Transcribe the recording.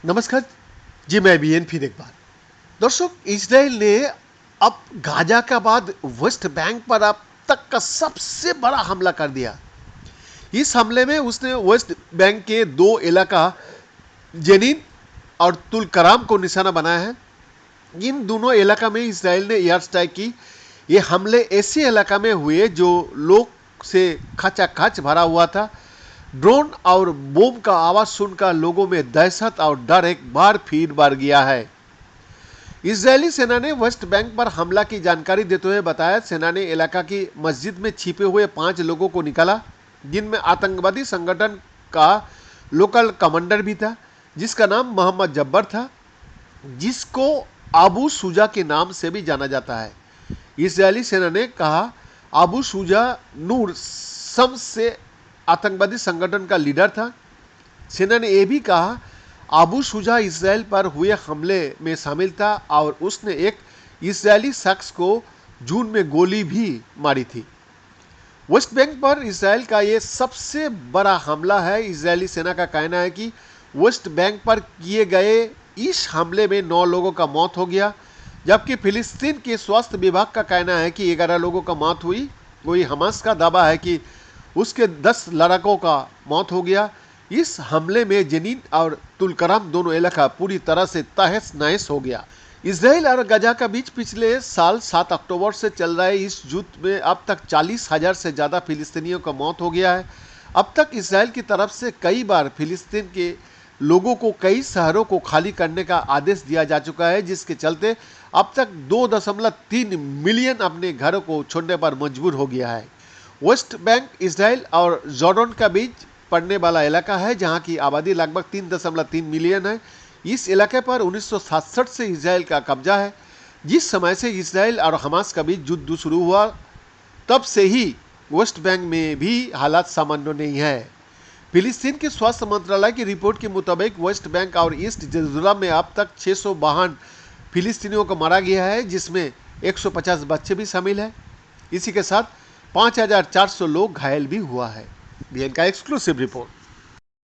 नमस्कार जी, मैं बीएन फिर एक बार। दर्शक, इजराइल ने अब गाजा के बाद वेस्ट बैंक पर अब तक का सबसे बड़ा हमला कर दिया। इस हमले में उसने वेस्ट बैंक के दो इलाका जेनिन और तुल कराम को निशाना बनाया है। इन दोनों इलाका में इसराइल ने एयर स्ट्राइक की। ये हमले ऐसे इलाका में हुए जो लोग से खचाखच भरा हुआ था। ड्रोन और बम का आवाज सुनकर लोगों में दहशत और डर एक बार फिर बढ़ गया है। इजरायली सेना ने वेस्ट बैंक पर हमला की जानकारी देते हुए बताया, सेना ने इलाका की मस्जिद में छिपे हुए 5 लोगों को निकाला, जिनमें आतंकवादी संगठन का लोकल कमांडर भी था, जिसका नाम मोहम्मद जब्बर था, जिसको अबू शुजा के नाम से भी जाना जाता है। इजरायली सेना ने कहा अबू शुजा नूर शम्स से आतंकवादी संगठन का लीडर था। सेना ने यह भी कहा अबू शुजा इसराइल पर हुए हमले में शामिल था और उसने एक इजरायली शख्स को जून में गोली भी मारी थी। वेस्ट बैंक पर इसराइल का यह सबसे बड़ा हमला है। इजरायली सेना का कहना है कि वेस्ट बैंक पर किए गए इस हमले में 9 लोगों का मौत हो गया, जबकि फिलिस्तीन के स्वास्थ्य विभाग का कहना है कि 11 लोगों का मौत हुई। वही हमास का दावा है कि उसके 10 लड़कों का मौत हो गया। इस हमले में जेनिन और तुलकराम दोनों इलाका पूरी तरह से तहस नहस हो गया। इसराइल और गजा के बीच पिछले साल 7 अक्टूबर से चल रहे इस युद्ध में अब तक 40,000 से ज़्यादा फिलिस्तीनियों का मौत हो गया है। अब तक इसराइल की तरफ से कई बार फिलिस्तीन के लोगों को कई शहरों को खाली करने का आदेश दिया जा चुका है, जिसके चलते अब तक 2.3 मिलियन अपने घरों को छोड़ने पर मजबूर हो गया है। वेस्ट बैंक इसराइल और जॉर्डन के बीच पड़ने वाला इलाका है, जहां की आबादी लगभग 3.3 मिलियन है। इस इलाके पर 1967 से इसराइल का कब्जा है। जिस समय से इसराइल और हमास का बीच युद्ध शुरू हुआ, तब से ही वेस्ट बैंक में भी हालात सामान्य नहीं है। फिलिस्तीन के स्वास्थ्य मंत्रालय की रिपोर्ट के मुताबिक वेस्ट बैंक और ईस्ट जेरूसलम में अब तक 652 फिलिस्तीनियों को मारा गया है, जिसमें 150 बच्चे भी शामिल हैं। इसी के साथ 5,400 लोग घायल भी हुआ है। बीएन का एक्सक्लूसिव रिपोर्ट।